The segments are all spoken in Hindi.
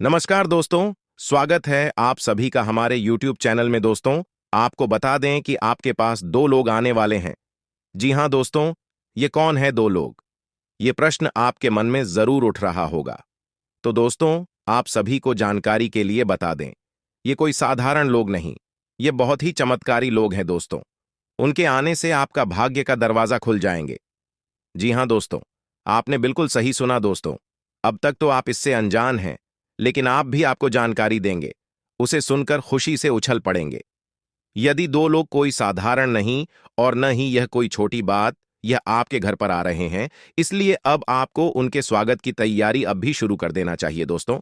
नमस्कार दोस्तों, स्वागत है आप सभी का हमारे YouTube चैनल में। दोस्तों, आपको बता दें कि आपके पास दो लोग आने वाले हैं। जी हां दोस्तों, ये कौन है दो लोग? ये प्रश्न आपके मन में जरूर उठ रहा होगा। तो दोस्तों, आप सभी को जानकारी के लिए बता दें, ये कोई साधारण लोग नहीं, ये बहुत ही चमत्कारी लोग हैं दोस्तों। उनके आने से आपका भाग्य का दरवाजा खुल जाएंगे। जी हां दोस्तों, आपने बिल्कुल सही सुना दोस्तों। अब तक तो आप इससे अनजान हैं, लेकिन आप भी आपको जानकारी देंगे, उसे सुनकर खुशी से उछल पड़ेंगे। यदि दो लोग कोई साधारण नहीं और न ही यह कोई छोटी बात, यह आपके घर पर आ रहे हैं, इसलिए अब आपको उनके स्वागत की तैयारी अब भी शुरू कर देना चाहिए दोस्तों।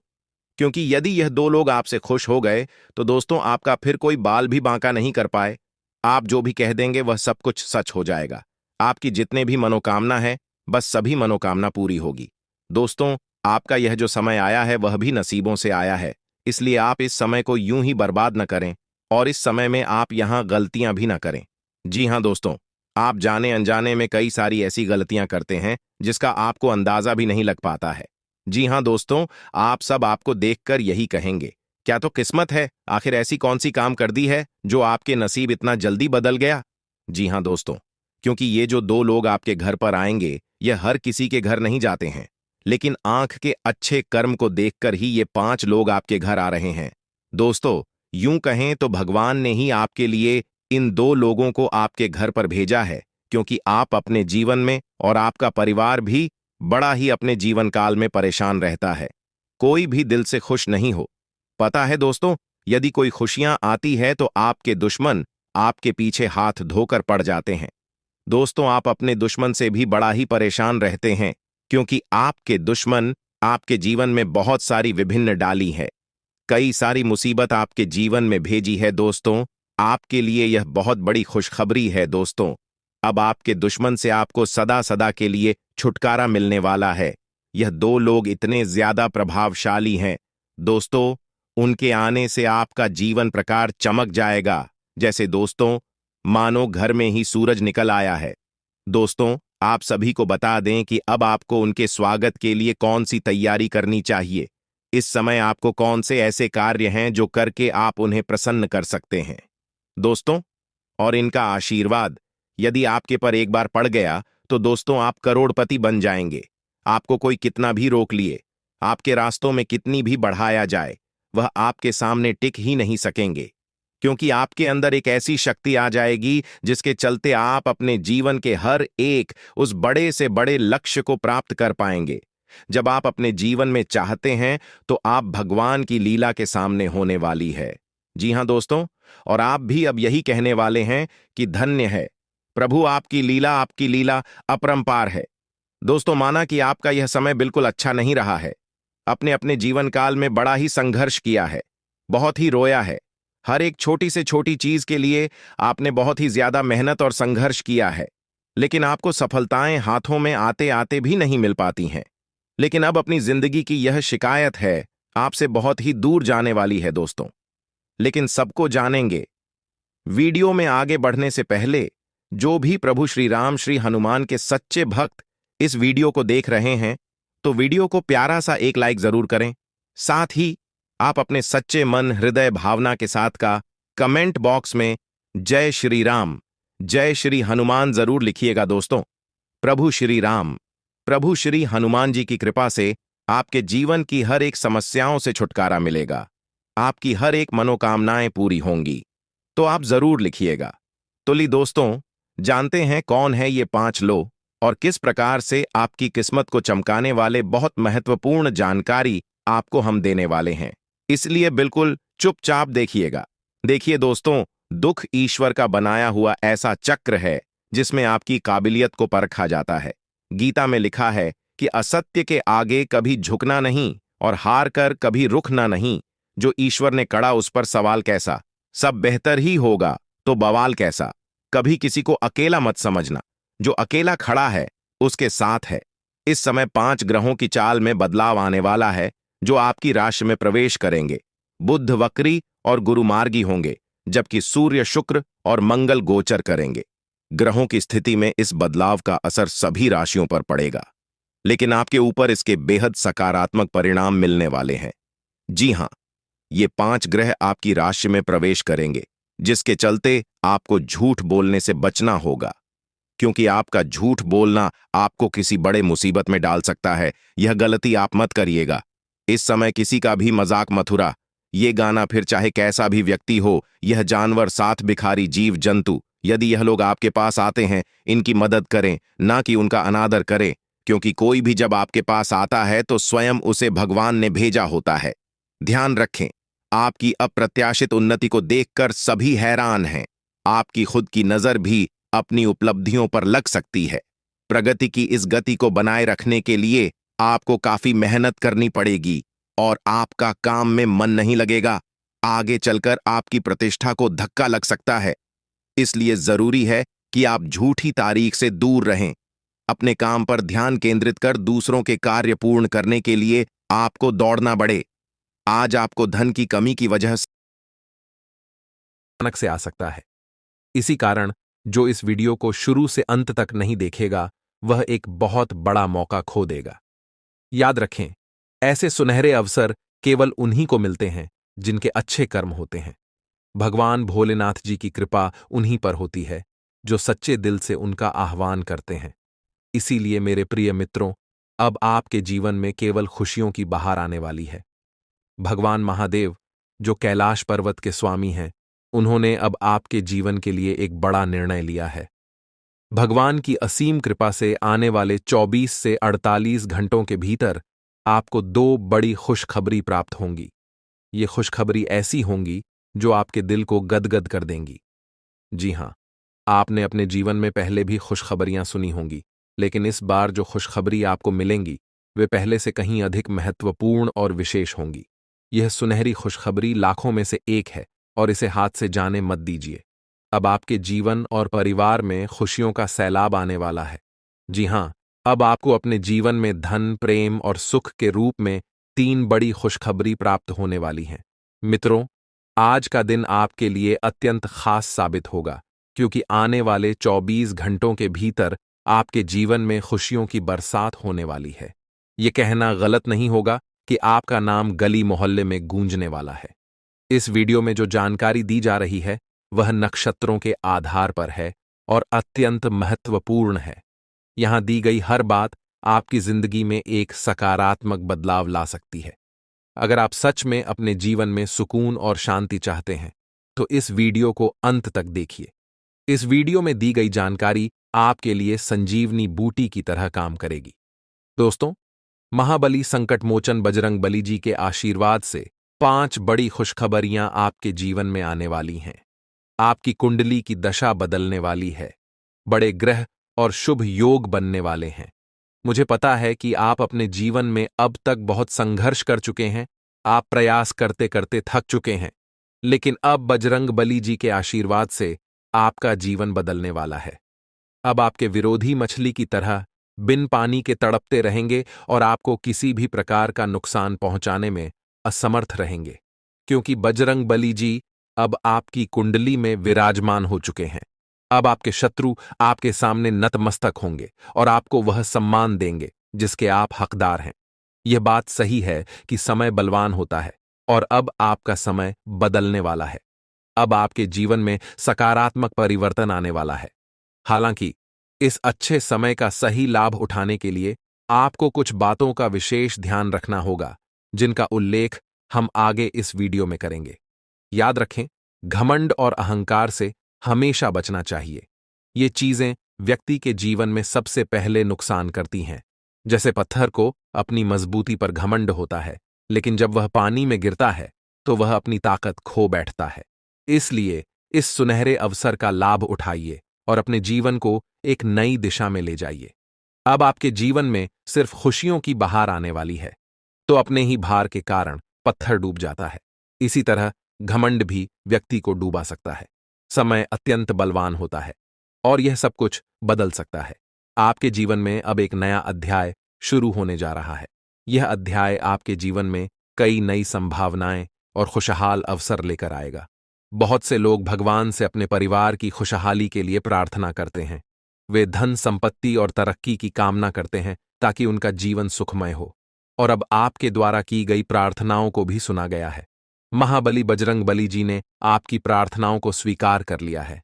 क्योंकि यदि यह दो लोग आपसे खुश हो गए, तो दोस्तों आपका फिर कोई बाल भी बांका नहीं कर पाए। आप जो भी कह देंगे वह सब कुछ सच हो जाएगा। आपकी जितने भी मनोकामना है, बस सभी मनोकामना पूरी होगी। दोस्तों, आपका यह जो समय आया है वह भी नसीबों से आया है, इसलिए आप इस समय को यूं ही बर्बाद न करें और इस समय में आप यहां गलतियां भी न करें। जी हां दोस्तों, आप जाने अनजाने में कई सारी ऐसी गलतियां करते हैं जिसका आपको अंदाजा भी नहीं लग पाता है। जी हां दोस्तों, आप सब आपको देखकर यही कहेंगे, क्या तो किस्मत है, आखिर ऐसी कौन सी काम कर दी है जो आपके नसीब इतना जल्दी बदल गया। जी हां दोस्तों, क्योंकि ये जो दो लोग आपके घर पर आएंगे, यह हर किसी के घर नहीं जाते हैं, लेकिन आंख के अच्छे कर्म को देखकर ही ये 5 लोग आपके घर आ रहे हैं। दोस्तों, यूं कहें तो भगवान ने ही आपके लिए इन दो लोगों को आपके घर पर भेजा है, क्योंकि आप अपने जीवन में और आपका परिवार भी बड़ा ही अपने जीवन काल में परेशान रहता है। कोई भी दिल से खुश नहीं हो। पता है दोस्तों, यदि कोई खुशियां आती है तो आपके दुश्मन आपके पीछे हाथ धोकर पड़ जाते हैं। दोस्तों, आप अपने दुश्मन से भी बड़ा ही परेशान रहते हैं, क्योंकि आपके दुश्मन आपके जीवन में बहुत सारी विभिन्न डाली है, कई सारी मुसीबत आपके जीवन में भेजी है। दोस्तों, आपके लिए यह बहुत बड़ी खुशखबरी है दोस्तों। अब आपके दुश्मन से आपको सदा सदा के लिए छुटकारा मिलने वाला है। यह दो लोग इतने ज्यादा प्रभावशाली हैं दोस्तों, उनके आने से आपका जीवन प्रकार चमक जाएगा, जैसे दोस्तों मानो घर में ही सूरज निकल आया है। दोस्तों, आप सभी को बता दें कि अब आपको उनके स्वागत के लिए कौन सी तैयारी करनी चाहिए। इस समय आपको कौन से ऐसे कार्य हैं जो करके आप उन्हें प्रसन्न कर सकते हैं दोस्तों। और इनका आशीर्वाद यदि आपके पर एक बार पड़ गया तो दोस्तों आप करोड़पति बन जाएंगे। आपको कोई कितना भी रोक लिए, आपके रास्तों में कितनी भी बढ़ाया जाए, वह आपके सामने टिक ही नहीं सकेंगे, क्योंकि आपके अंदर एक ऐसी शक्ति आ जाएगी जिसके चलते आप अपने जीवन के हर एक उस बड़े से बड़े लक्ष्य को प्राप्त कर पाएंगे। जब आप अपने जीवन में चाहते हैं तो आप भगवान की लीला के सामने होने वाली है। जी हां दोस्तों, और आप भी अब यही कहने वाले हैं कि धन्य है प्रभु, आपकी लीला अपरंपार है। दोस्तों, माना कि आपका यह समय बिल्कुल अच्छा नहीं रहा है। अपने अपने जीवन काल में बड़ा ही संघर्ष किया है, बहुत ही रोया है। हर एक छोटी से छोटी चीज के लिए आपने बहुत ही ज्यादा मेहनत और संघर्ष किया है, लेकिन आपको सफलताएं हाथों में आते आते भी नहीं मिल पाती हैं। लेकिन अब अपनी जिंदगी की यह शिकायत है, आपसे बहुत ही दूर जाने वाली है दोस्तों। लेकिन सबको जानेंगे। वीडियो में आगे बढ़ने से पहले जो भी प्रभु श्री राम श्री हनुमान के सच्चे भक्त इस वीडियो को देख रहे हैं, तो वीडियो को प्यारा सा एक लाइक जरूर करें। साथ ही आप अपने सच्चे मन हृदय भावना के साथ का कमेंट बॉक्स में जय श्री राम, जय श्री हनुमान जरूर लिखिएगा दोस्तों। प्रभु श्री राम, प्रभु श्री हनुमान जी की कृपा से आपके जीवन की हर एक समस्याओं से छुटकारा मिलेगा, आपकी हर एक मनोकामनाएं पूरी होंगी। तो आप जरूर लिखिएगा। तो ली दोस्तों, जानते हैं कौन है ये 5 लोग और किस प्रकार से आपकी किस्मत को चमकाने वाले बहुत महत्वपूर्ण जानकारी आपको हम देने वाले हैं, इसलिए बिल्कुल चुपचाप देखिएगा। देखिए दोस्तों, दुख ईश्वर का बनाया हुआ ऐसा चक्र है जिसमें आपकी काबिलियत को परखा जाता है। गीता में लिखा है कि असत्य के आगे कभी झुकना नहीं और हार कर कभी रुकना नहीं। जो ईश्वर ने कड़ा उस पर सवाल कैसा, सब बेहतर ही होगा तो बवाल कैसा। कभी किसी को अकेला मत समझना, जो अकेला खड़ा है उसके साथ है। इस समय 5 ग्रहों की चाल में बदलाव आने वाला है जो आपकी राशि में प्रवेश करेंगे। बुध वक्री और गुरु मार्गी होंगे, जबकि सूर्य शुक्र और मंगल गोचर करेंगे। ग्रहों की स्थिति में इस बदलाव का असर सभी राशियों पर पड़ेगा, लेकिन आपके ऊपर इसके बेहद सकारात्मक परिणाम मिलने वाले हैं। जी हाँ, ये 5 ग्रह आपकी राशि में प्रवेश करेंगे, जिसके चलते आपको झूठ बोलने से बचना होगा, क्योंकि आपका झूठ बोलना आपको किसी बड़े मुसीबत में डाल सकता है। यह गलती आप मत करिएगा। इस समय किसी का भी मजाक मत उड़ा। ये गाना फिर चाहे कैसा भी व्यक्ति हो, यह जानवर, साथ भिखारी, जीव जंतु, यदि यह लोग आपके पास आते हैं, इनकी मदद करें, ना कि उनका अनादर करें, क्योंकि कोई भी जब आपके पास आता है तो स्वयं उसे भगवान ने भेजा होता है। ध्यान रखें, आपकी अप्रत्याशित उन्नति को देखकर सभी हैरान हैं। आपकी खुद की नजर भी अपनी उपलब्धियों पर लग सकती है। प्रगति की इस गति को बनाए रखने के लिए आपको काफी मेहनत करनी पड़ेगी और आपका काम में मन नहीं लगेगा। आगे चलकर आपकी प्रतिष्ठा को धक्का लग सकता है। इसलिए जरूरी है कि आप झूठी तारीख से दूर रहें। अपने काम पर ध्यान केंद्रित कर दूसरों के कार्य पूर्ण करने के लिए आपको दौड़ना पड़े। आज आपको धन की कमी की वजह से अचानक से आ सकता है। इसी कारण जो इस वीडियो को शुरू से अंत तक नहीं देखेगा, वह एक बहुत बड़ा मौका खो देगा। याद रखें, ऐसे सुनहरे अवसर केवल उन्हीं को मिलते हैं जिनके अच्छे कर्म होते हैं। भगवान भोलेनाथ जी की कृपा उन्हीं पर होती है जो सच्चे दिल से उनका आह्वान करते हैं। इसीलिए मेरे प्रिय मित्रों, अब आपके जीवन में केवल खुशियों की बहार आने वाली है। भगवान महादेव, जो कैलाश पर्वत के स्वामी हैं, उन्होंने अब आपके जीवन के लिए एक बड़ा निर्णय लिया है। भगवान की असीम कृपा से आने वाले 24 से 48 घंटों के भीतर आपको 2 बड़ी खुशखबरी प्राप्त होंगी। ये खुशखबरी ऐसी होंगी जो आपके दिल को गदगद कर देंगी। जी हां, आपने अपने जीवन में पहले भी खुशखबरियां सुनी होंगी, लेकिन इस बार जो खुशखबरी आपको मिलेंगी, वे पहले से कहीं अधिक महत्वपूर्ण और विशेष होंगी। यह सुनहरी खुशखबरी लाखों में से एक है और इसे हाथ से जाने मत दीजिए। अब आपके जीवन और परिवार में खुशियों का सैलाब आने वाला है। जी हां, अब आपको अपने जीवन में धन, प्रेम और सुख के रूप में 3 बड़ी खुशखबरी प्राप्त होने वाली हैं। मित्रों, आज का दिन आपके लिए अत्यंत खास साबित होगा, क्योंकि आने वाले 24 घंटों के भीतर आपके जीवन में खुशियों की बरसात होने वाली है। ये कहना गलत नहीं होगा कि आपका नाम गली मोहल्ले में गूंजने वाला है। इस वीडियो में जो जानकारी दी जा रही है, वह नक्षत्रों के आधार पर है और अत्यंत महत्वपूर्ण है। यहां दी गई हर बात आपकी जिंदगी में एक सकारात्मक बदलाव ला सकती है। अगर आप सच में अपने जीवन में सुकून और शांति चाहते हैं, तो इस वीडियो को अंत तक देखिए। इस वीडियो में दी गई जानकारी आपके लिए संजीवनी बूटी की तरह काम करेगी। दोस्तों, महाबली संकट मोचन बजरंग बली जी के आशीर्वाद से 5 बड़ी खुशखबरियां आपके जीवन में आने वाली हैं। आपकी कुंडली की दशा बदलने वाली है। बड़े ग्रह और शुभ योग बनने वाले हैं। मुझे पता है कि आप अपने जीवन में अब तक बहुत संघर्ष कर चुके हैं। आप प्रयास करते करते थक चुके हैं, लेकिन अब बजरंग बली जी के आशीर्वाद से आपका जीवन बदलने वाला है। अब आपके विरोधी मछली की तरह बिन पानी के तड़पते रहेंगे और आपको किसी भी प्रकार का नुकसान पहुंचाने में असमर्थ रहेंगे, क्योंकि बजरंग बली जी अब आपकी कुंडली में विराजमान हो चुके हैं। अब आपके शत्रु आपके सामने नतमस्तक होंगे और आपको वह सम्मान देंगे जिसके आप हकदार हैं। यह बात सही है कि समय बलवान होता है और अब आपका समय बदलने वाला है। अब आपके जीवन में सकारात्मक परिवर्तन आने वाला है। हालांकि इस अच्छे समय का सही लाभ उठाने के लिए आपको कुछ बातों का विशेष ध्यान रखना होगा, जिनका उल्लेख हम आगे इस वीडियो में करेंगे। याद रखें, घमंड और अहंकार से हमेशा बचना चाहिए। ये चीजें व्यक्ति के जीवन में सबसे पहले नुकसान करती हैं। जैसे पत्थर को अपनी मजबूती पर घमंड होता है, लेकिन जब वह पानी में गिरता है तो वह अपनी ताकत खो बैठता है। इसलिए इस सुनहरे अवसर का लाभ उठाइए और अपने जीवन को एक नई दिशा में ले जाइए। अब आपके जीवन में सिर्फ खुशियों की बहार आने वाली है, तो अपने ही भार के कारण पत्थर डूब जाता है। इसी तरह घमंड भी व्यक्ति को डूबा सकता है। समय अत्यंत बलवान होता है और यह सब कुछ बदल सकता है। आपके जीवन में अब एक नया अध्याय शुरू होने जा रहा है। यह अध्याय आपके जीवन में कई नई संभावनाएं और खुशहाल अवसर लेकर आएगा। बहुत से लोग भगवान से अपने परिवार की खुशहाली के लिए प्रार्थना करते हैं। वे धन, संपत्ति और तरक्की की कामना करते हैं ताकि उनका जीवन सुखमय हो। और अब आपके द्वारा की गई प्रार्थनाओं को भी सुना गया है। महाबली बजरंगबली जी ने आपकी प्रार्थनाओं को स्वीकार कर लिया है।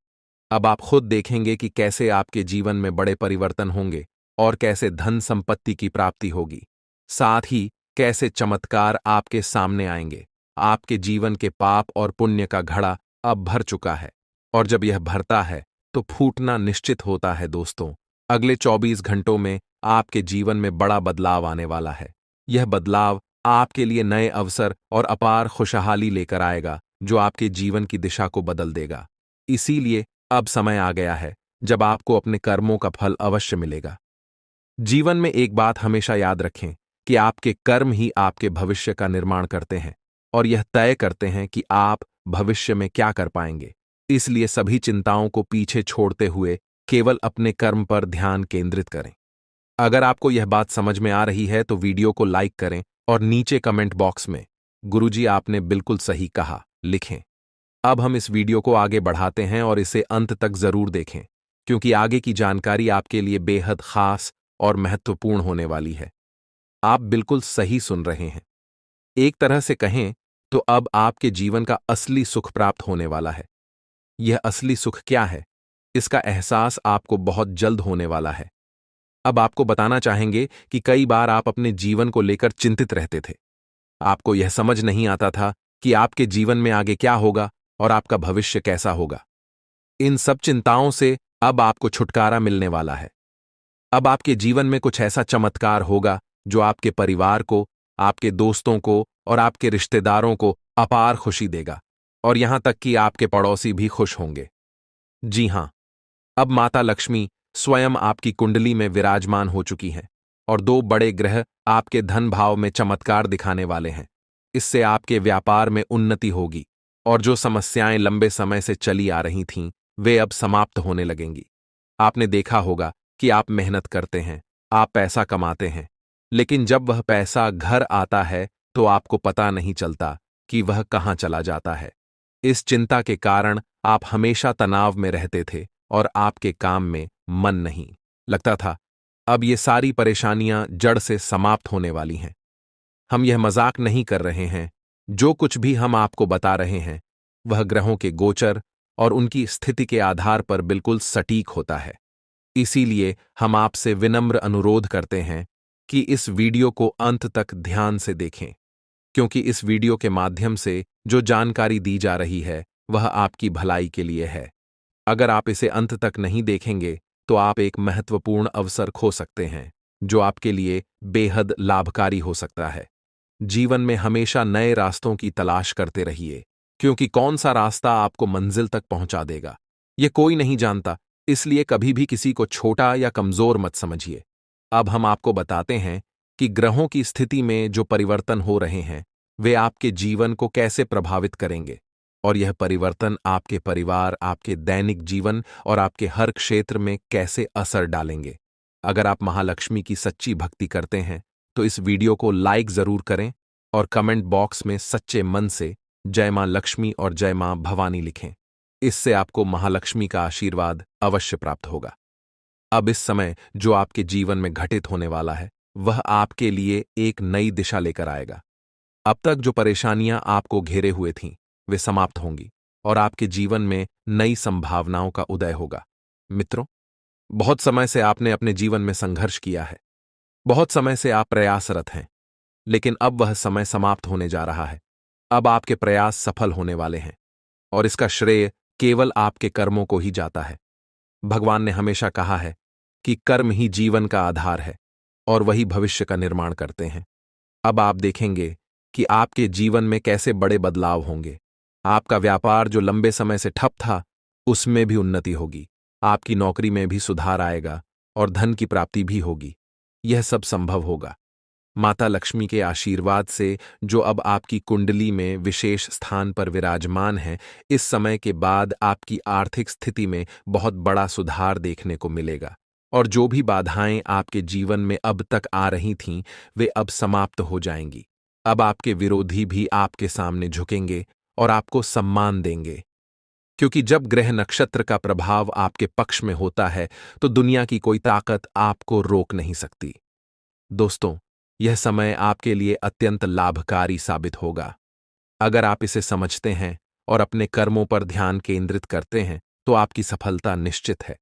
अब आप खुद देखेंगे कि कैसे आपके जीवन में बड़े परिवर्तन होंगे और कैसे धन संपत्ति की प्राप्ति होगी। साथ ही कैसे चमत्कार आपके सामने आएंगे। आपके जीवन के पाप और पुण्य का घड़ा अब भर चुका है, और जब यह भरता है तो फूटना निश्चित होता है। दोस्तों, अगले 24 घंटों में आपके जीवन में बड़ा बदलाव आने वाला है। यह बदलाव आपके लिए नए अवसर और अपार खुशहाली लेकर आएगा, जो आपके जीवन की दिशा को बदल देगा। इसीलिए अब समय आ गया है जब आपको अपने कर्मों का फल अवश्य मिलेगा। जीवन में एक बात हमेशा याद रखें कि आपके कर्म ही आपके भविष्य का निर्माण करते हैं और यह तय करते हैं कि आप भविष्य में क्या कर पाएंगे। इसलिए सभी चिंताओं को पीछे छोड़ते हुए केवल अपने कर्म पर ध्यान केंद्रित करें। अगर आपको यह बात समझ में आ रही है तो वीडियो को लाइक करें और नीचे कमेंट बॉक्स में "गुरुजी आपने बिल्कुल सही कहा" लिखें। अब हम इस वीडियो को आगे बढ़ाते हैं और इसे अंत तक जरूर देखें, क्योंकि आगे की जानकारी आपके लिए बेहद खास और महत्वपूर्ण होने वाली है। आप बिल्कुल सही सुन रहे हैं। एक तरह से कहें तो अब आपके जीवन का असली सुख प्राप्त होने वाला है। यह असली सुख क्या है, इसका एहसास आपको बहुत जल्द होने वाला है। अब आपको बताना चाहेंगे कि कई बार आप अपने जीवन को लेकर चिंतित रहते थे। आपको यह समझ नहीं आता था कि आपके जीवन में आगे क्या होगा और आपका भविष्य कैसा होगा। इन सब चिंताओं से अब आपको छुटकारा मिलने वाला है। अब आपके जीवन में कुछ ऐसा चमत्कार होगा जो आपके परिवार को, आपके दोस्तों को और आपके रिश्तेदारों को अपार खुशी देगा, और यहां तक कि आपके पड़ोसी भी खुश होंगे। जी हां, अब माता लक्ष्मी स्वयं आपकी कुंडली में विराजमान हो चुकी हैं और 2 बड़े ग्रह आपके धन भाव में चमत्कार दिखाने वाले हैं। इससे आपके व्यापार में उन्नति होगी और जो समस्याएं लंबे समय से चली आ रही थीं, वे अब समाप्त होने लगेंगी। आपने देखा होगा कि आप मेहनत करते हैं, आप पैसा कमाते हैं, लेकिन जब वह पैसा घर आता है तो आपको पता नहीं चलता कि वह कहां चला जाता है। इस चिंता के कारण आप हमेशा तनाव में रहते थे और आपके काम में मन नहीं लगता था। अब ये सारी परेशानियां जड़ से समाप्त होने वाली हैं। हम यह मजाक नहीं कर रहे हैं। जो कुछ भी हम आपको बता रहे हैं वह ग्रहों के गोचर और उनकी स्थिति के आधार पर बिल्कुल सटीक होता है। इसीलिए हम आपसे विनम्र अनुरोध करते हैं कि इस वीडियो को अंत तक ध्यान से देखें, क्योंकि इस वीडियो के माध्यम से जो जानकारी दी जा रही है वह आपकी भलाई के लिए है। अगर आप इसे अंत तक नहीं देखेंगे तो आप एक महत्वपूर्ण अवसर खो सकते हैं, जो आपके लिए बेहद लाभकारी हो सकता है। जीवन में हमेशा नए रास्तों की तलाश करते रहिए, क्योंकि कौन सा रास्ता आपको मंजिल तक पहुंचा देगा, यह कोई नहीं जानता। इसलिए कभी भी किसी को छोटा या कमजोर मत समझिए। अब हम आपको बताते हैं कि ग्रहों की स्थिति में जो परिवर्तन हो रहे हैं वे आपके जीवन को कैसे प्रभावित करेंगे, और यह परिवर्तन आपके परिवार, आपके दैनिक जीवन और आपके हर क्षेत्र में कैसे असर डालेंगे। अगर आप महालक्ष्मी की सच्ची भक्ति करते हैं तो इस वीडियो को लाइक जरूर करें और कमेंट बॉक्स में सच्चे मन से जय मां लक्ष्मी और जय मां भवानी लिखें। इससे आपको महालक्ष्मी का आशीर्वाद अवश्य प्राप्त होगा। अब इस समय जो आपके जीवन में घटित होने वाला है वह आपके लिए एक नई दिशा लेकर आएगा। अब तक जो परेशानियां आपको घेरे हुए थीं वे समाप्त होंगी और आपके जीवन में नई संभावनाओं का उदय होगा। मित्रों, बहुत समय से आपने अपने जीवन में संघर्ष किया है। बहुत समय से आप प्रयासरत हैं, लेकिन अब वह समय समाप्त होने जा रहा है। अब आपके प्रयास सफल होने वाले हैं और इसका श्रेय केवल आपके कर्मों को ही जाता है। भगवान ने हमेशा कहा है कि कर्म ही जीवन का आधार है और वही भविष्य का निर्माण करते हैं। अब आप देखेंगे कि आपके जीवन में कैसे बड़े बदलाव होंगे। आपका व्यापार जो लंबे समय से ठप था उसमें भी उन्नति होगी, आपकी नौकरी में भी सुधार आएगा और धन की प्राप्ति भी होगी। यह सब संभव होगा माता लक्ष्मी के आशीर्वाद से, जो अब आपकी कुंडली में विशेष स्थान पर विराजमान है। इस समय के बाद आपकी आर्थिक स्थिति में बहुत बड़ा सुधार देखने को मिलेगा और जो भी बाधाएं आपके जीवन में अब तक आ रही थीं वे अब समाप्त हो जाएंगी। अब आपके विरोधी भी आपके सामने झुकेंगे और आपको सम्मान देंगे, क्योंकि जब ग्रह नक्षत्र का प्रभाव आपके पक्ष में होता है तो दुनिया की कोई ताकत आपको रोक नहीं सकती। दोस्तों, यह समय आपके लिए अत्यंत लाभकारी साबित होगा। अगर आप इसे समझते हैं और अपने कर्मों पर ध्यान केंद्रित करते हैं तो आपकी सफलता निश्चित है।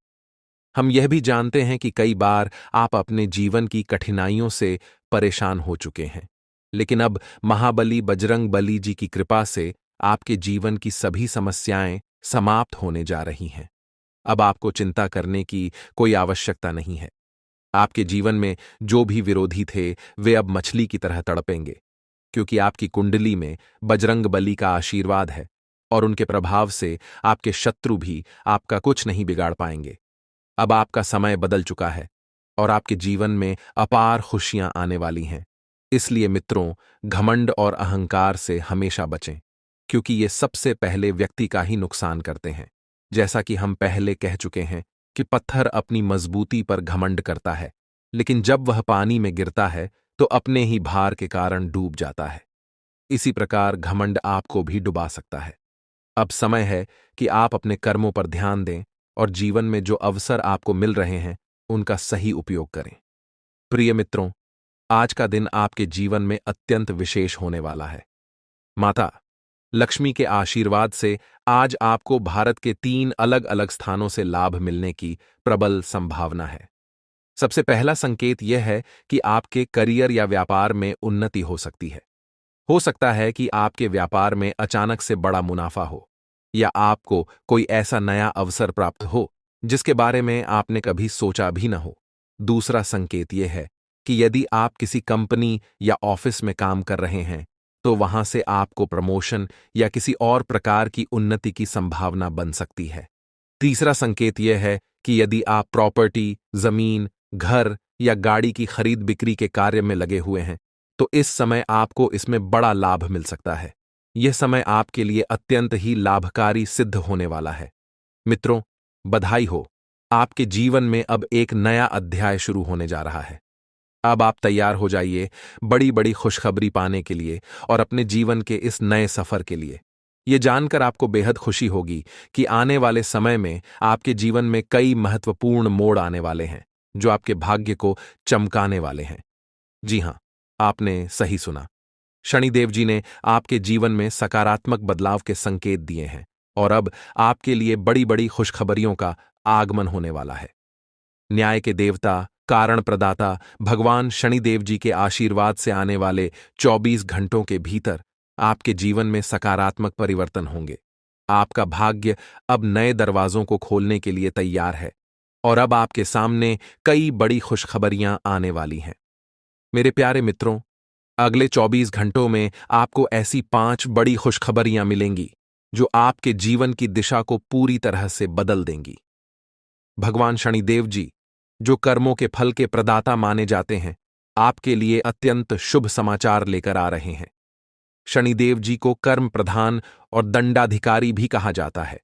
हम यह भी जानते हैं कि कई बार आप अपने जीवन की कठिनाइयों से परेशान हो चुके हैं, लेकिन अब महाबली बजरंग बली जी की कृपा से आपके जीवन की सभी समस्याएं समाप्त होने जा रही हैं। अब आपको चिंता करने की कोई आवश्यकता नहीं है। आपके जीवन में जो भी विरोधी थे वे अब मछली की तरह तड़पेंगे, क्योंकि आपकी कुंडली में बजरंग बली का आशीर्वाद है और उनके प्रभाव से आपके शत्रु भी आपका कुछ नहीं बिगाड़ पाएंगे। अब आपका समय बदल चुका है और आपके जीवन में अपार खुशियां आने वाली हैं। इसलिए मित्रों, घमंड और अहंकार से हमेशा बचें, क्योंकि ये सबसे पहले व्यक्ति का ही नुकसान करते हैं। जैसा कि हम पहले कह चुके हैं कि पत्थर अपनी मजबूती पर घमंड करता है, लेकिन जब वह पानी में गिरता है तो अपने ही भार के कारण डूब जाता है। इसी प्रकार घमंड आपको भी डुबा सकता है। अब समय है कि आप अपने कर्मों पर ध्यान दें और जीवन में जो अवसर आपको मिल रहे हैं उनका सही उपयोग करें। प्रिय मित्रों, आज का दिन आपके जीवन में अत्यंत विशेष होने वाला है। माता लक्ष्मी के आशीर्वाद से आज आपको भारत के 3 अलग-अलग स्थानों से लाभ मिलने की प्रबल संभावना है। सबसे पहला संकेत यह है कि आपके करियर या व्यापार में उन्नति हो सकती है। हो सकता है कि आपके व्यापार में अचानक से बड़ा मुनाफा हो, या आपको कोई ऐसा नया अवसर प्राप्त हो जिसके बारे में आपने कभी सोचा भी न हो। दूसरा संकेत यह है कि यदि आप किसी कंपनी या ऑफिस में काम कर रहे हैं तो वहां से आपको प्रमोशन या किसी और प्रकार की उन्नति की संभावना बन सकती है। तीसरा संकेत यह है कि यदि आप प्रॉपर्टी, जमीन, घर या गाड़ी की खरीद बिक्री के कार्य में लगे हुए हैं तो इस समय आपको इसमें बड़ा लाभ मिल सकता है। यह समय आपके लिए अत्यंत ही लाभकारी सिद्ध होने वाला है। मित्रों, बधाई हो, आपके जीवन में अब एक नया अध्याय शुरू होने जा रहा है। अब आप तैयार हो जाइए बड़ी बड़ी खुशखबरी पाने के लिए और अपने जीवन के इस नए सफर के लिए। ये जानकर आपको बेहद खुशी होगी कि आने वाले समय में आपके जीवन में कई महत्वपूर्ण मोड़ आने वाले हैं जो आपके भाग्य को चमकाने वाले हैं। जी हां, आपने सही सुना। शनिदेव जी ने आपके जीवन में सकारात्मक बदलाव के संकेत दिए हैं और अब आपके लिए बड़ी बड़ी खुशखबरियों का आगमन होने वाला है। न्याय के देवता, कारण प्रदाता भगवान शनिदेव जी के आशीर्वाद से आने वाले 24 घंटों के भीतर आपके जीवन में सकारात्मक परिवर्तन होंगे। आपका भाग्य अब नए दरवाजों को खोलने के लिए तैयार है और अब आपके सामने कई बड़ी खुशखबरियां आने वाली हैं। मेरे प्यारे मित्रों, अगले 24 घंटों में आपको ऐसी 5 बड़ी खुशखबरियां मिलेंगी जो आपके जीवन की दिशा को पूरी तरह से बदल देंगी। भगवान शनिदेव जी, जो कर्मों के फल के प्रदाता माने जाते हैं, आपके लिए अत्यंत शुभ समाचार लेकर आ रहे हैं। शनिदेव जी को कर्म प्रधान और दंडाधिकारी भी कहा जाता है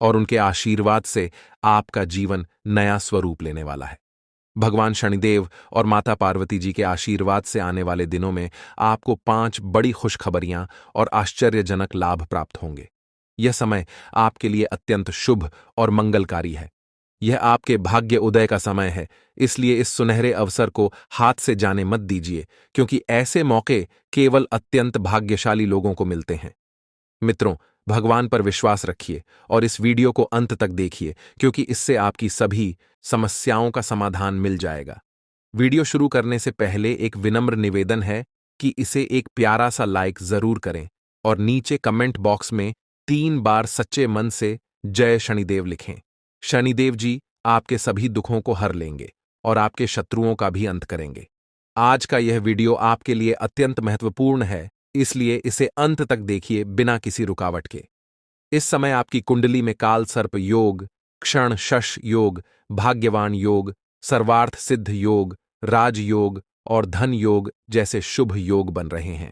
और उनके आशीर्वाद से आपका जीवन नया स्वरूप लेने वाला है। भगवान शनिदेव और माता पार्वती जी के आशीर्वाद से आने वाले दिनों में आपको 5 बड़ी खुशखबरियां और आश्चर्यजनक लाभ प्राप्त होंगे। यह समय आपके लिए अत्यंत शुभ और मंगलकारी है। यह आपके भाग्य उदय का समय है, इसलिए इस सुनहरे अवसर को हाथ से जाने मत दीजिए, क्योंकि ऐसे मौके केवल अत्यंत भाग्यशाली लोगों को मिलते हैं। मित्रों, भगवान पर विश्वास रखिए और इस वीडियो को अंत तक देखिए, क्योंकि इससे आपकी सभी समस्याओं का समाधान मिल जाएगा। वीडियो शुरू करने से पहले एक विनम्र निवेदन है कि इसे एक प्यारा सा लाइक जरूर करें और नीचे कमेंट बॉक्स में 3 बार सच्चे मन से जय शनिदेव लिखें। शनिदेव जी आपके सभी दुखों को हर लेंगे और आपके शत्रुओं का भी अंत करेंगे। आज का यह वीडियो आपके लिए अत्यंत महत्वपूर्ण है, इसलिए इसे अंत तक देखिए बिना किसी रुकावट के। इस समय आपकी कुंडली में काल सर्प योग, क्षण शश योग, भाग्यवान योग, सर्वार्थ सिद्ध योग, राज योग और धन योग जैसे शुभ योग बन रहे हैं।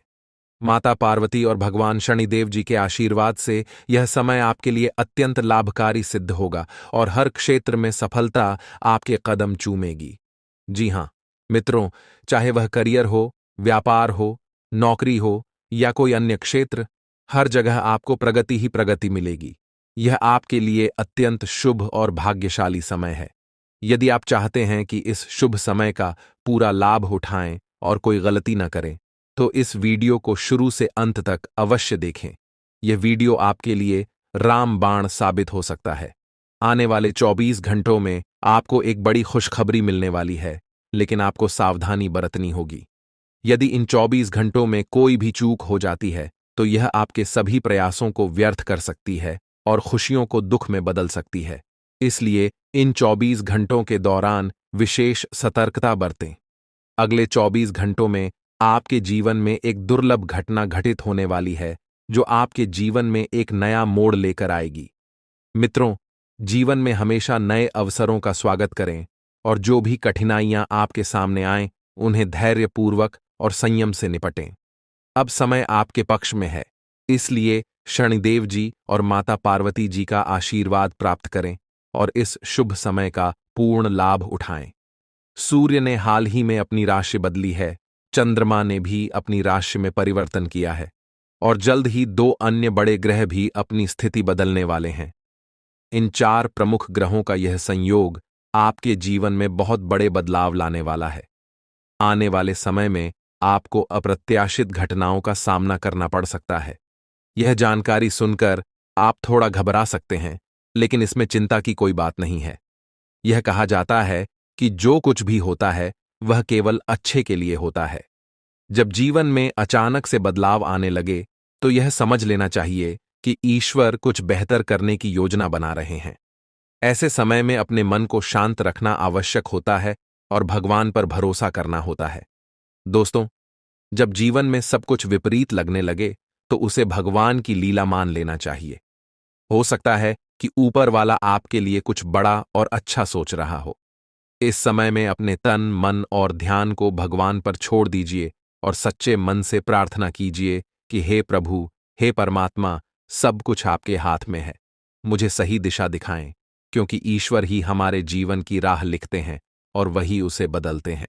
माता पार्वती और भगवान शनिदेव जी के आशीर्वाद से यह समय आपके लिए अत्यंत लाभकारी सिद्ध होगा और हर क्षेत्र में सफलता आपके कदम चूमेगी। जी हां मित्रों, चाहे वह करियर हो, व्यापार हो, नौकरी हो या कोई अन्य क्षेत्र, हर जगह आपको प्रगति ही प्रगति मिलेगी। यह आपके लिए अत्यंत शुभ और भाग्यशाली समय है। यदि आप चाहते हैं कि इस शुभ समय का पूरा लाभ उठाएं और कोई गलती न करें, तो इस वीडियो को शुरू से अंत तक अवश्य देखें। यह वीडियो आपके लिए रामबाण साबित हो सकता है। आने वाले 24 घंटों में आपको एक बड़ी खुशखबरी मिलने वाली है, लेकिन आपको सावधानी बरतनी होगी। यदि इन 24 घंटों में कोई भी चूक हो जाती है, तो यह आपके सभी प्रयासों को व्यर्थ कर सकती है और खुशियों को दुख में बदल सकती है। इसलिए इन 24 घंटों के दौरान विशेष सतर्कता बरतें। अगले 24 घंटों में आपके जीवन में एक दुर्लभ घटना घटित होने वाली है, जो आपके जीवन में एक नया मोड़ लेकर आएगी। मित्रों, जीवन में हमेशा नए अवसरों का स्वागत करें और जो भी कठिनाइयां आपके सामने आएं, उन्हें धैर्यपूर्वक और संयम से निपटें। अब समय आपके पक्ष में है, इसलिए शनिदेव जी और माता पार्वती जी का आशीर्वाद प्राप्त करें और इस शुभ समय का पूर्ण लाभ उठाएं। सूर्य ने हाल ही में अपनी राशि बदली है, चंद्रमा ने भी अपनी राशि में परिवर्तन किया है और जल्द ही 2 अन्य बड़े ग्रह भी अपनी स्थिति बदलने वाले हैं। इन 4 प्रमुख ग्रहों का यह संयोग आपके जीवन में बहुत बड़े बदलाव लाने वाला है। आने वाले समय में आपको अप्रत्याशित घटनाओं का सामना करना पड़ सकता है। यह जानकारी सुनकर आप थोड़ा घबरा सकते हैं, लेकिन इसमें चिंता की कोई बात नहीं है। यह कहा जाता है कि जो कुछ भी होता है वह केवल अच्छे के लिए होता है। जब जीवन में अचानक से बदलाव आने लगे, तो यह समझ लेना चाहिए कि ईश्वर कुछ बेहतर करने की योजना बना रहे हैं। ऐसे समय में अपने मन को शांत रखना आवश्यक होता है और भगवान पर भरोसा करना होता है। दोस्तों, जब जीवन में सब कुछ विपरीत लगने लगे, तो उसे भगवान की लीला मान लेना चाहिए। हो सकता है कि ऊपर वाला आपके लिए कुछ बड़ा और अच्छा सोच रहा हो। इस समय में अपने तन, मन और ध्यान को भगवान पर छोड़ दीजिए और सच्चे मन से प्रार्थना कीजिए कि हे प्रभु, हे परमात्मा, सब कुछ आपके हाथ में है। मुझे सही दिशा दिखाएं, क्योंकि ईश्वर ही हमारे जीवन की राह लिखते हैं और वही उसे बदलते हैं।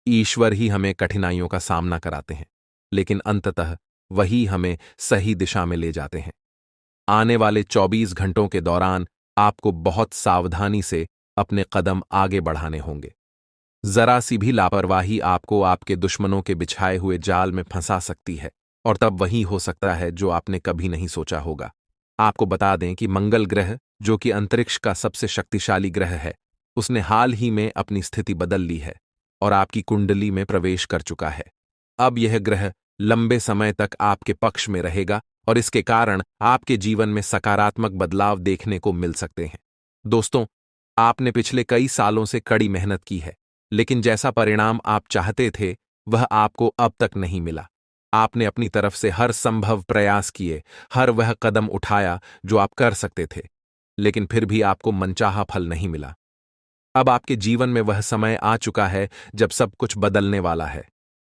ईश्वर ही हमें कठिनाइयों का सामना कराते हैं, लेकिन अंततः वही हमें सही दिशा में ले जाते हैं। आने वाले 24 घंटों के दौरान आपको बहुत सावधानी से अपने कदम आगे बढ़ाने होंगे। जरा सी भी लापरवाही आपको आपके दुश्मनों के बिछाए हुए जाल में फंसा सकती है, और तब वही हो सकता है जो आपने कभी नहीं सोचा होगा। आपको बता दें कि मंगल ग्रह, जो कि अंतरिक्ष का सबसे शक्तिशाली ग्रह है, उसने हाल ही में अपनी स्थिति बदल ली है और आपकी कुंडली में प्रवेश कर चुका है। अब यह ग्रह लंबे समय तक आपके पक्ष में रहेगा और इसके कारण आपके जीवन में सकारात्मक बदलाव देखने को मिल सकते हैं। दोस्तों, आपने पिछले कई सालों से कड़ी मेहनत की है, लेकिन जैसा परिणाम आप चाहते थे वह आपको अब तक नहीं मिला। आपने अपनी तरफ से हर संभव प्रयास किए, हर वह कदम उठाया जो आप कर सकते थे, लेकिन फिर भी आपको मनचाहा फल नहीं मिला। अब आपके जीवन में वह समय आ चुका है जब सब कुछ बदलने वाला है।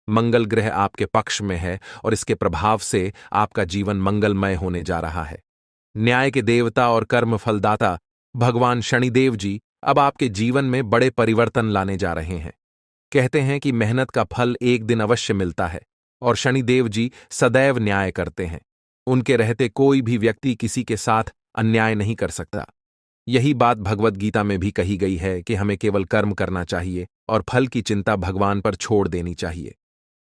मंगल ग्रह आपके पक्ष में है और इसके प्रभाव से आपका जीवन मंगलमय होने जा रहा है। न्याय के देवता और कर्म फलदाता भगवान शनिदेव जी अब आपके जीवन में बड़े परिवर्तन लाने जा रहे हैं। कहते हैं कि मेहनत का फल एक दिन अवश्य मिलता है और शनिदेव जी सदैव न्याय करते हैं। उनके रहते कोई भी व्यक्ति किसी के साथ अन्याय नहीं कर सकता। यही बात भगवद गीता में भी कही गई है कि हमें केवल कर्म करना चाहिए और फल की चिंता भगवान पर छोड़ देनी चाहिए।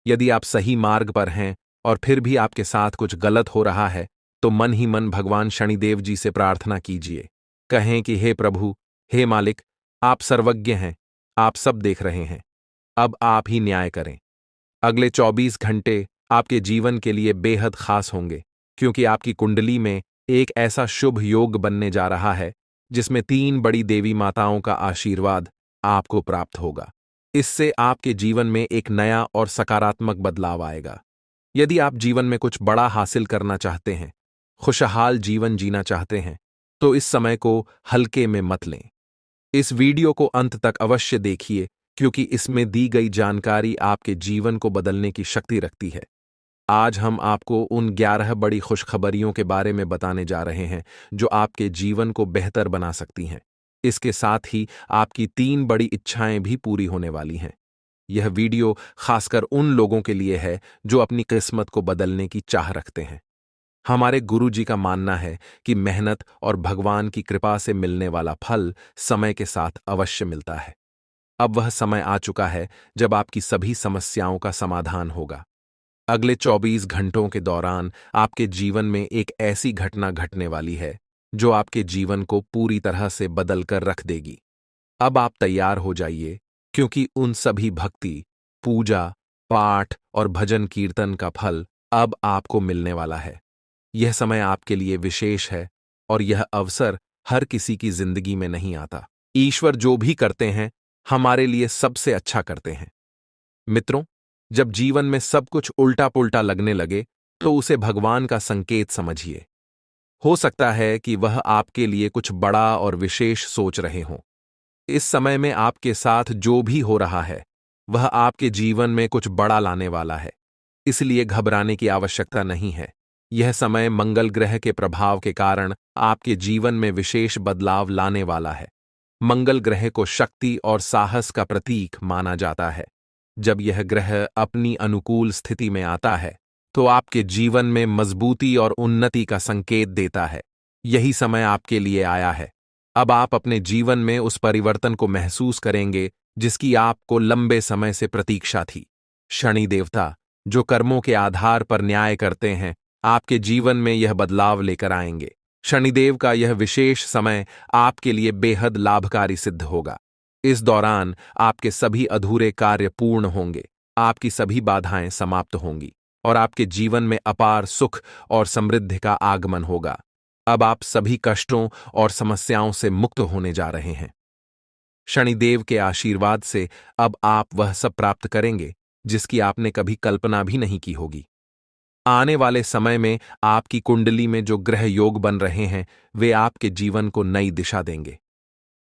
यदि आप सही मार्ग पर हैं और फिर भी आपके साथ कुछ गलत हो रहा है, तो मन ही मन भगवान शनिदेव जी से प्रार्थना कीजिए। कहें कि हे प्रभु, हे मालिक, आप सर्वज्ञ हैं, आप सब देख रहे हैं, अब आप ही न्याय करें। अगले 24 घंटे आपके जीवन के लिए बेहद खास होंगे, क्योंकि आपकी कुंडली में एक ऐसा शुभ योग बनने जा रहा है जिसमें 3 बड़ी देवी माताओं का आशीर्वाद आपको प्राप्त होगा। इससे आपके जीवन में एक नया और सकारात्मक बदलाव आएगा। यदि आप जीवन में कुछ बड़ा हासिल करना चाहते हैं, खुशहाल जीवन जीना चाहते हैं, तो इस समय को हल्के में मत लें। इस वीडियो को अंत तक अवश्य देखिए, क्योंकि इसमें दी गई जानकारी आपके जीवन को बदलने की शक्ति रखती है। आज हम आपको उन 11 बड़ी खुशखबरियों के बारे में बताने जा रहे हैं जो आपके जीवन को बेहतर बना सकती हैं। इसके साथ ही आपकी 3 बड़ी इच्छाएं भी पूरी होने वाली हैं। यह वीडियो खासकर उन लोगों के लिए है जो अपनी किस्मत को बदलने की चाह रखते हैं। हमारे गुरुजी का मानना है कि मेहनत और भगवान की कृपा से मिलने वाला फल समय के साथ अवश्य मिलता है। अब वह समय आ चुका है जब आपकी सभी समस्याओं का समाधान होगा। अगले 24 घंटों के दौरान आपके जीवन में एक ऐसी घटना घटने वाली है जो आपके जीवन को पूरी तरह से बदल कर रख देगी। अब आप तैयार हो जाइए, क्योंकि उन सभी भक्ति, पूजा, पाठ और भजन कीर्तन का फल अब आपको मिलने वाला है। यह समय आपके लिए विशेष है और यह अवसर हर किसी की जिंदगी में नहीं आता। ईश्वर जो भी करते हैं, हमारे लिए सबसे अच्छा करते हैं। मित्रों, जब जीवन में सब कुछ उल्टा पुल्टा लगने लगे, तो उसे भगवान का संकेत समझिए। हो सकता है कि वह आपके लिए कुछ बड़ा और विशेष सोच रहे हों। इस समय में आपके साथ जो भी हो रहा है, वह आपके जीवन में कुछ बड़ा लाने वाला है। इसलिए घबराने की आवश्यकता नहीं है। यह समय मंगल ग्रह के प्रभाव के कारण आपके जीवन में विशेष बदलाव लाने वाला है। मंगल ग्रह को शक्ति और साहस का प्रतीक माना जाता है। जब यह ग्रह अपनी अनुकूल स्थिति में आता है, तो आपके जीवन में मजबूती और उन्नति का संकेत देता है। यही समय आपके लिए आया है। अब आप अपने जीवन में उस परिवर्तन को महसूस करेंगे जिसकी आपको लंबे समय से प्रतीक्षा थी। शनि देवता, जो कर्मों के आधार पर न्याय करते हैं, आपके जीवन में यह बदलाव लेकर आएंगे। शनिदेव का यह विशेष समय आपके लिए बेहद लाभकारी सिद्ध होगा। इस दौरान आपके सभी अधूरे कार्य पूर्ण होंगे, आपकी सभी बाधाएं समाप्त होंगी और आपके जीवन में अपार सुख और समृद्धि का आगमन होगा। अब आप सभी कष्टों और समस्याओं से मुक्त होने जा रहे हैं। शनिदेव के आशीर्वाद से अब आप वह सब प्राप्त करेंगे जिसकी आपने कभी कल्पना भी नहीं की होगी। आने वाले समय में आपकी कुंडली में जो ग्रह योग बन रहे हैं, वे आपके जीवन को नई दिशा देंगे।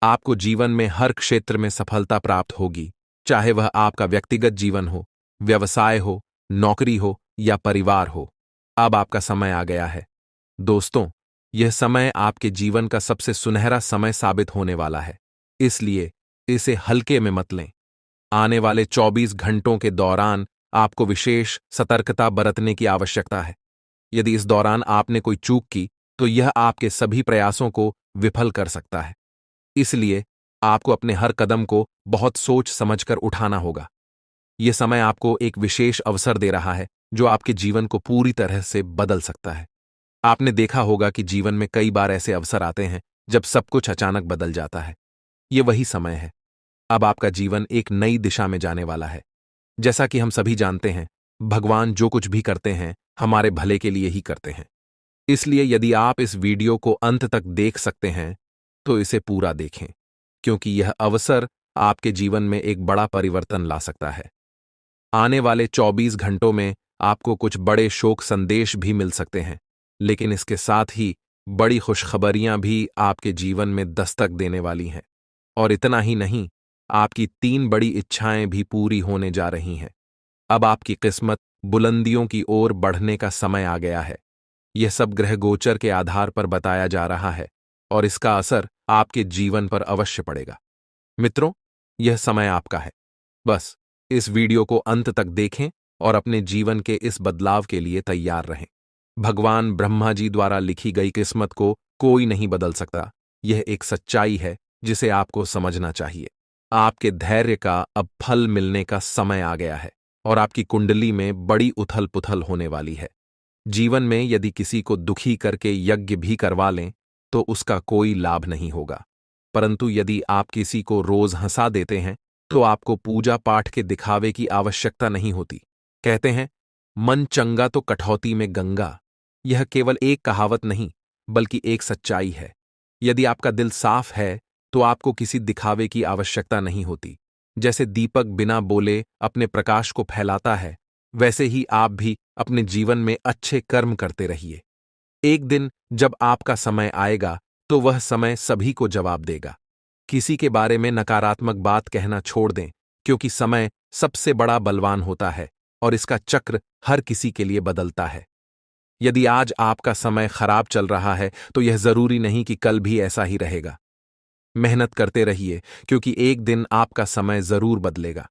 आपको जीवन में हर क्षेत्र में सफलता प्राप्त होगी, चाहे वह आपका व्यक्तिगत जीवन हो, व्यवसाय हो, नौकरी हो या परिवार हो। अब आपका समय आ गया है। दोस्तों, यह समय आपके जीवन का सबसे सुनहरा समय साबित होने वाला है, इसलिए इसे हल्के में मत लें। आने वाले 24 घंटों के दौरान आपको विशेष सतर्कता बरतने की आवश्यकता है। यदि इस दौरान आपने कोई चूक की, तो यह आपके सभी प्रयासों को विफल कर सकता है। इसलिए आपको अपने हर कदम को बहुत सोच समझकर उठाना होगा। यह समय आपको एक विशेष अवसर दे रहा है जो आपके जीवन को पूरी तरह से बदल सकता है। आपने देखा होगा कि जीवन में कई बार ऐसे अवसर आते हैं जब सब कुछ अचानक बदल जाता है। यह वही समय है। अब आपका जीवन एक नई दिशा में जाने वाला है। जैसा कि हम सभी जानते हैं, भगवान जो कुछ भी करते हैं, हमारे भले के लिए ही करते हैं। इसलिए यदि आप इस वीडियो को अंत तक देख सकते हैं, तो इसे पूरा देखें, क्योंकि यह अवसर आपके जीवन में एक बड़ा परिवर्तन ला सकता है। आने वाले 24 घंटों में आपको कुछ बड़े शोक संदेश भी मिल सकते हैं, लेकिन इसके साथ ही बड़ी खुशखबरियां भी आपके जीवन में दस्तक देने वाली हैं। और इतना ही नहीं, आपकी 3 बड़ी इच्छाएं भी पूरी होने जा रही हैं। अब आपकी किस्मत बुलंदियों की ओर बढ़ने का समय आ गया है। यह सब ग्रह गोचर के आधार पर बताया जा रहा है और इसका असर आपके जीवन पर अवश्य पड़ेगा। मित्रों, यह समय आपका है। बस इस वीडियो को अंत तक देखें और अपने जीवन के इस बदलाव के लिए तैयार रहें। भगवान ब्रह्मा जी द्वारा लिखी गई किस्मत को कोई नहीं बदल सकता। यह एक सच्चाई है जिसे आपको समझना चाहिए। आपके धैर्य का अब फल मिलने का समय आ गया है और आपकी कुंडली में बड़ी उथल पुथल होने वाली है। जीवन में यदि किसी को दुखी करके यज्ञ भी करवा लें, तो उसका कोई लाभ नहीं होगा। परंतु यदि आप किसी को रोज हंसा देते हैं, तो आपको पूजा पाठ के दिखावे की आवश्यकता नहीं होती। कहते हैं, मन चंगा तो कठौती में गंगा। यह केवल एक कहावत नहीं, बल्कि एक सच्चाई है। यदि आपका दिल साफ है, तो आपको किसी दिखावे की आवश्यकता नहीं होती। जैसे दीपक बिना बोले अपने प्रकाश को फैलाता है, वैसे ही आप भी अपने जीवन में अच्छे कर्म करते रहिए। एक दिन जब आपका समय आएगा, तो वह समय सभी को जवाब देगा। किसी के बारे में नकारात्मक बात कहना छोड़ दें, क्योंकि समय सबसे बड़ा बलवान होता है और इसका चक्र हर किसी के लिए बदलता है। यदि आज आपका समय खराब चल रहा है, तो यह जरूरी नहीं कि कल भी ऐसा ही रहेगा। मेहनत करते रहिए, क्योंकि एक दिन आपका समय जरूर बदलेगा।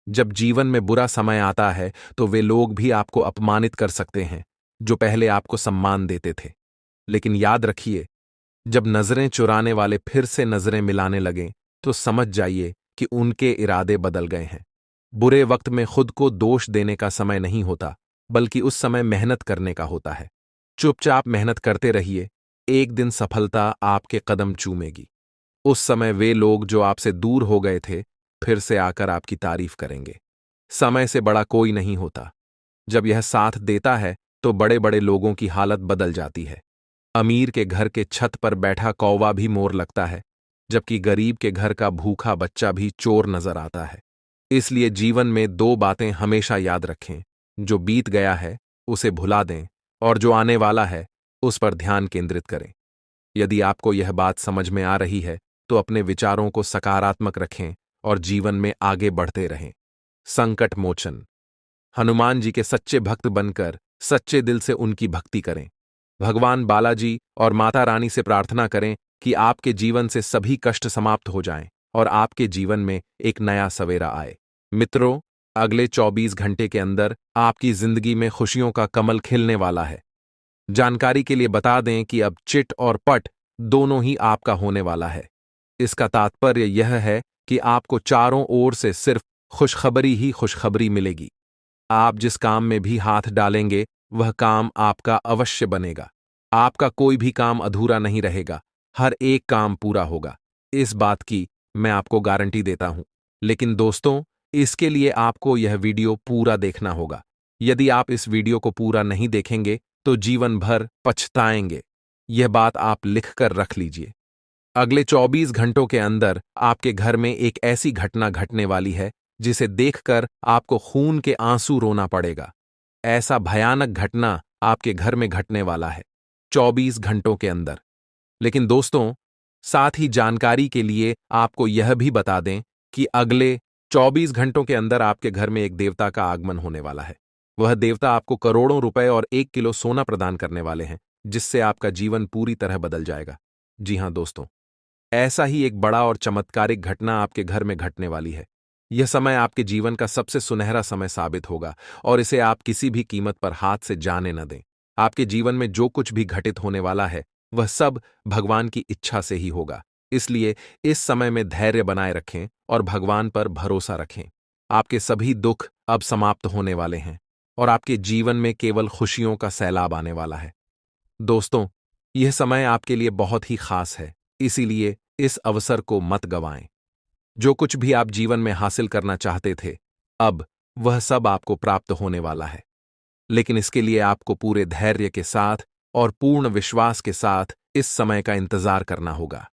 जब जीवन में बुरा समय आता है, तो वे लोग भी आपको अपमानित कर सकते हैं जो पहले आपको सम्मान देते थे। लेकिन याद रखिए, जब नजरें चुराने वाले फिर से नजरें मिलाने लगें, तो समझ जाइए कि उनके इरादे बदल गए हैं। बुरे वक्त में खुद को दोष देने का समय नहीं होता, बल्कि उस समय मेहनत करने का होता है। चुपचाप मेहनत करते रहिए, एक दिन सफलता आपके कदम चूमेगी। उस समय वे लोग जो आपसे दूर हो गए थे, फिर से आकर आपकी तारीफ करेंगे। समय से बड़ा कोई नहीं होता। जब यह साथ देता है तो बड़े बड़े लोगों की हालत बदल जाती है। अमीर के घर के छत पर बैठा कौवा भी मोर लगता है, जबकि गरीब के घर का भूखा बच्चा भी चोर नजर आता है। इसलिए जीवन में दो बातें हमेशा याद रखें। जो बीत गया है उसे भुला दें, और जो आने वाला है उस पर ध्यान केंद्रित करें। यदि आपको यह बात समझ में आ रही है तो अपने विचारों को सकारात्मक रखें और जीवन में आगे बढ़ते रहें। संकट मोचन। हनुमान जी के सच्चे भक्त बनकर सच्चे दिल से उनकी भक्ति करें। भगवान बालाजी और माता रानी से प्रार्थना करें कि आपके जीवन से सभी कष्ट समाप्त हो जाएं और आपके जीवन में एक नया सवेरा आए। मित्रों, अगले 24 घंटे के अंदर आपकी जिंदगी में खुशियों का कमल खिलने वाला है। जानकारी के लिए बता दें कि अब चिट और पट दोनों ही आपका होने वाला है। इसका तात्पर्य यह है कि आपको चारों ओर से सिर्फ खुशखबरी ही खुशखबरी मिलेगी। आप जिस काम में भी हाथ डालेंगे वह काम आपका अवश्य बनेगा। आपका कोई भी काम अधूरा नहीं रहेगा, हर एक काम पूरा होगा। इस बात की मैं आपको गारंटी देता हूं। लेकिन दोस्तों, इसके लिए आपको यह वीडियो पूरा देखना होगा। यदि आप इस वीडियो को पूरा नहीं देखेंगे तो जीवन भर पछताएंगे। यह बात आप लिखकर रख लीजिए। अगले 24 घंटों के अंदर आपके घर में एक ऐसी घटना घटने वाली है जिसे देखकर आपको खून के आंसू रोना पड़ेगा। ऐसा भयानक घटना आपके घर में घटने वाला है 24 घंटों के अंदर। लेकिन दोस्तों, साथ ही जानकारी के लिए आपको यह भी बता दें कि अगले 24 घंटों के अंदर आपके घर में एक देवता का आगमन होने वाला है। वह देवता आपको करोड़ों रुपए और 1 किलो सोना प्रदान करने वाले हैं, जिससे आपका जीवन पूरी तरह बदल जाएगा। जी हां दोस्तों, ऐसा ही एक बड़ा और चमत्कारिक घटना आपके घर में घटने वाली है। यह समय आपके जीवन का सबसे सुनहरा समय साबित होगा और इसे आप किसी भी कीमत पर हाथ से जाने न दें। आपके जीवन में जो कुछ भी घटित होने वाला है वह सब भगवान की इच्छा से ही होगा। इसलिए इस समय में धैर्य बनाए रखें और भगवान पर भरोसा रखें। आपके सभी दुख अब समाप्त होने वाले हैं और आपके जीवन में केवल खुशियों का सैलाब आने वाला है। दोस्तों, यह समय आपके लिए बहुत ही खास है, इसीलिए इस अवसर को मत गंवाएं। जो कुछ भी आप जीवन में हासिल करना चाहते थे, अब वह सब आपको प्राप्त होने वाला है। लेकिन इसके लिए आपको पूरे धैर्य के साथ और पूर्ण विश्वास के साथ इस समय का इंतजार करना होगा।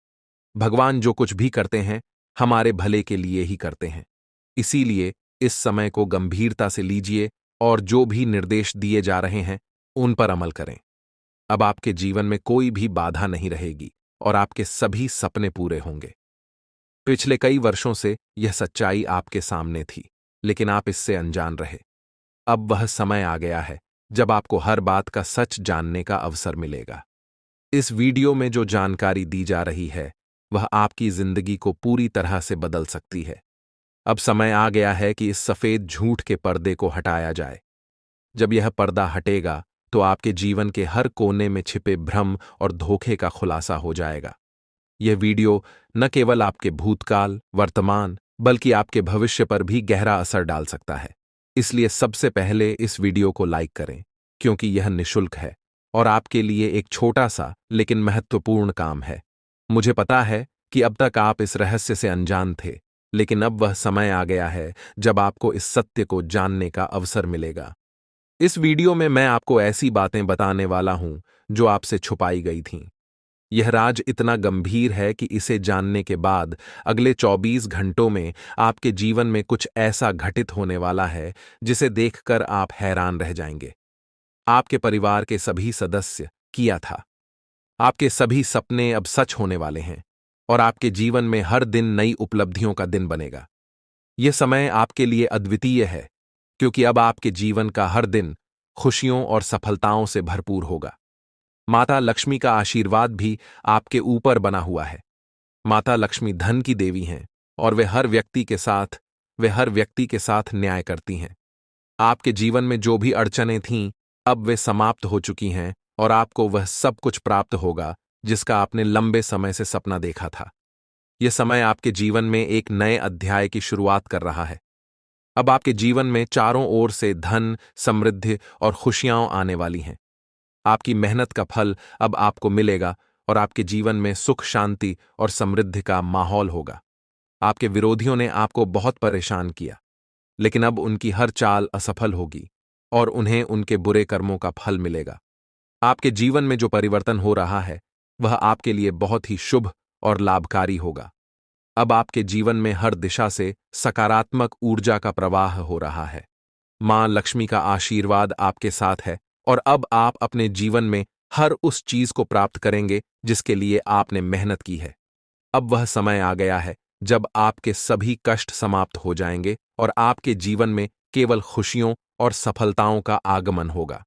भगवान जो कुछ भी करते हैं हमारे भले के लिए ही करते हैं। इसीलिए इस समय को गंभीरता से लीजिए और जो भी निर्देश दिए जा रहे हैं उन पर अमल करें। अब आपके जीवन में कोई भी बाधा नहीं रहेगी और आपके सभी सपने पूरे होंगे। पिछले कई वर्षों से यह सच्चाई आपके सामने थी, लेकिन आप इससे अनजान रहे। अब वह समय आ गया है जब आपको हर बात का सच जानने का अवसर मिलेगा। इस वीडियो में जो जानकारी दी जा रही है वह आपकी जिंदगी को पूरी तरह से बदल सकती है। अब समय आ गया है कि इस सफेद झूठ के पर्दे को हटाया जाए। जब यह पर्दा हटेगा तो आपके जीवन के हर कोने में छिपे भ्रम और धोखे का खुलासा हो जाएगा। यह वीडियो न केवल आपके भूतकाल, वर्तमान, बल्कि आपके भविष्य पर भी गहरा असर डाल सकता है। इसलिए सबसे पहले इस वीडियो को लाइक करें, क्योंकि यह निःशुल्क है और आपके लिए एक छोटा सा लेकिन महत्वपूर्ण काम है। मुझे पता है कि अब तक आप इस रहस्य से अनजान थे, लेकिन अब वह समय आ गया है जब आपको इस सत्य को जानने का अवसर मिलेगा। इस वीडियो में मैं आपको ऐसी बातें बताने वाला हूं जो आपसे छुपाई गई थीं। यह राज इतना गंभीर है कि इसे जानने के बाद अगले 24 घंटों में आपके जीवन में कुछ ऐसा घटित होने वाला है जिसे देखकर आप हैरान रह जाएंगे। आपके परिवार के सभी सदस्य किया था। आपके सभी सपने अब सच होने वाले हैं और आपके जीवन में हर दिन नई उपलब्धियों का दिन बनेगा। यह समय आपके लिए अद्वितीय है, क्योंकि अब आपके जीवन का हर दिन खुशियों और सफलताओं से भरपूर होगा। माता लक्ष्मी का आशीर्वाद भी आपके ऊपर बना हुआ है। माता लक्ष्मी धन की देवी हैं और वे हर व्यक्ति के साथ न्याय करती हैं। आपके जीवन में जो भी अड़चनें थीं, अब वे समाप्त हो चुकी हैं और आपको वह सब कुछ प्राप्त होगा जिसका आपने लंबे समय से सपना देखा था। यह समय आपके जीवन में एक नए अध्याय की शुरुआत कर रहा है। अब आपके जीवन में चारों ओर से धन, समृद्धि और खुशियां आने वाली हैं। आपकी मेहनत का फल अब आपको मिलेगा और आपके जीवन में सुख, शांति और समृद्धि का माहौल होगा। आपके विरोधियों ने आपको बहुत परेशान किया, लेकिन अब उनकी हर चाल असफल होगी और उन्हें उनके बुरे कर्मों का फल मिलेगा। आपके जीवन में जो परिवर्तन हो रहा है वह आपके लिए बहुत ही शुभ और लाभकारी होगा। अब आपके जीवन में हर दिशा से सकारात्मक ऊर्जा का प्रवाह हो रहा है। मां लक्ष्मी का आशीर्वाद आपके साथ है और अब आप अपने जीवन में हर उस चीज को प्राप्त करेंगे जिसके लिए आपने मेहनत की है। अब वह समय आ गया है जब आपके सभी कष्ट समाप्त हो जाएंगे और आपके जीवन में केवल खुशियों और सफलताओं का आगमन होगा।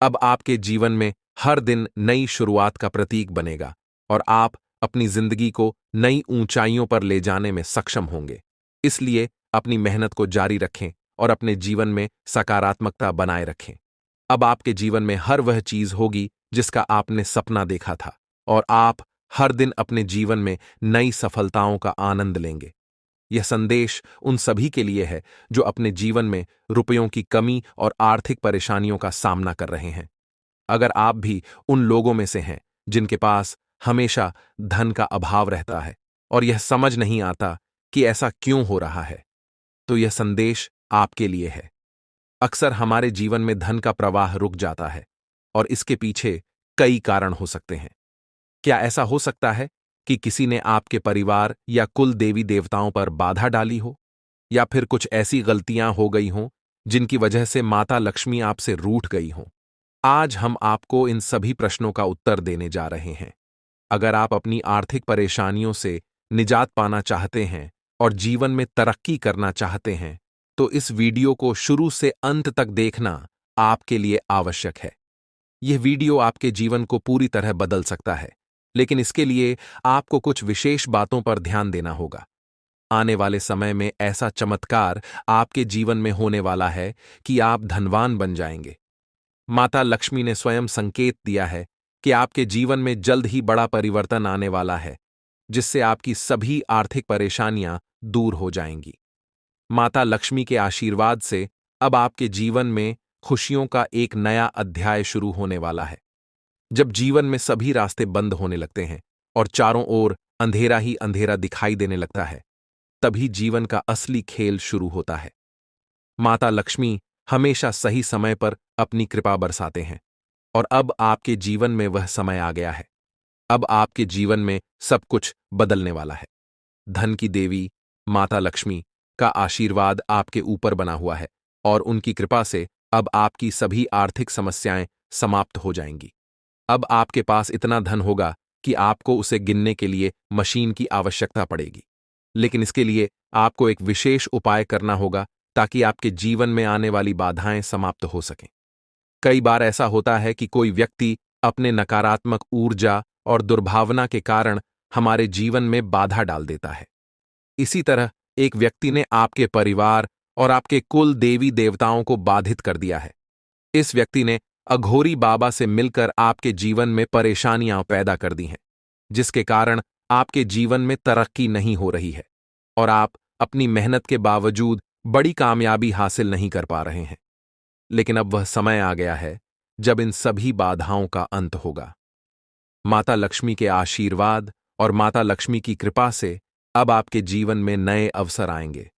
अब आपके जीवन में हर दिन नई शुरुआत का प्रतीक बनेगा और आप अपनी जिंदगी को नई ऊंचाइयों पर ले जाने में सक्षम होंगे। इसलिए अपनी मेहनत को जारी रखें और अपने जीवन में सकारात्मकता बनाए रखें। अब आपके जीवन में हर वह चीज होगी जिसका आपने सपना देखा था और आप हर दिन अपने जीवन में नई सफलताओं का आनंद लेंगे। यह संदेश उन सभी के लिए है जो अपने जीवन में रुपयों की कमी और आर्थिक परेशानियों का सामना कर रहे हैं। अगर आप भी उन लोगों में से हैं जिनके पास हमेशा धन का अभाव रहता है और यह समझ नहीं आता कि ऐसा क्यों हो रहा है, तो यह संदेश आपके लिए है। अक्सर हमारे जीवन में धन का प्रवाह रुक जाता है और इसके पीछे कई कारण हो सकते हैं। क्या ऐसा हो सकता है कि किसी ने आपके परिवार या कुल देवी देवताओं पर बाधा डाली हो, या फिर कुछ ऐसी गलतियां हो गई हों जिनकी वजह से माता लक्ष्मी आपसे रूठ गई हों? आज हम आपको इन सभी प्रश्नों का उत्तर देने जा रहे हैं। अगर आप अपनी आर्थिक परेशानियों से निजात पाना चाहते हैं और जीवन में तरक्की करना चाहते हैं, तो इस वीडियो को शुरू से अंत तक देखना आपके लिए आवश्यक है। यह वीडियो आपके जीवन को पूरी तरह बदल सकता है, लेकिन इसके लिए आपको कुछ विशेष बातों पर ध्यान देना होगा। आने वाले समय में ऐसा चमत्कार आपके जीवन में होने वाला है कि आप धनवान बन जाएंगे। माता लक्ष्मी ने स्वयं संकेत दिया है कि आपके जीवन में जल्द ही बड़ा परिवर्तन आने वाला है, जिससे आपकी सभी आर्थिक परेशानियां दूर हो जाएंगी। माता लक्ष्मी के आशीर्वाद से अब आपके जीवन में खुशियों का एक नया अध्याय शुरू होने वाला है। जब जीवन में सभी रास्ते बंद होने लगते हैं और चारों ओर अंधेरा ही अंधेरा दिखाई देने लगता है, तभी जीवन का असली खेल शुरू होता है। माता लक्ष्मी हमेशा सही समय पर अपनी कृपा बरसाते हैं और अब आपके जीवन में वह समय आ गया है। अब आपके जीवन में सब कुछ बदलने वाला है। धन की देवी माता लक्ष्मी का आशीर्वाद आपके ऊपर बना हुआ है और उनकी कृपा से अब आपकी सभी आर्थिक समस्याएं समाप्त हो जाएंगी। अब आपके पास इतना धन होगा कि आपको उसे गिनने के लिए मशीन की आवश्यकता पड़ेगी। लेकिन इसके लिए आपको एक विशेष उपाय करना होगा ताकि आपके जीवन में आने वाली बाधाएं समाप्त हो सकें। कई बार ऐसा होता है कि कोई व्यक्ति अपने नकारात्मक ऊर्जा और दुर्भावना के कारण हमारे जीवन में बाधा डाल देता है। इसी तरह एक व्यक्ति ने आपके परिवार और आपके कुल देवी देवताओं को बाधित कर दिया है। इस व्यक्ति ने अघोरी बाबा से मिलकर आपके जीवन में परेशानियां पैदा कर दी हैं, जिसके कारण आपके जीवन में तरक्की नहीं हो रही है और आप अपनी मेहनत के बावजूद बड़ी कामयाबी हासिल नहीं कर पा रहे हैं। लेकिन अब वह समय आ गया है जब इन सभी बाधाओं का अंत होगा। माता लक्ष्मी के आशीर्वाद और माता लक्ष्मी की कृपा से अब आपके जीवन में नए अवसर आएंगे।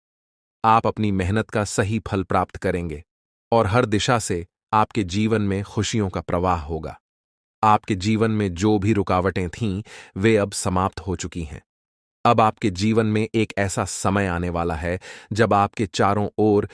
आप अपनी मेहनत का सही फल प्राप्त करेंगे और हर दिशा से आपके जीवन में खुशियों का प्रवाह होगा। आपके जीवन में जो भी रुकावटें थीं, वे अब समाप्त हो चुकी हैं। अब आपके जीवन में एक ऐसा समय आने वाला है जब आपके चारों ओर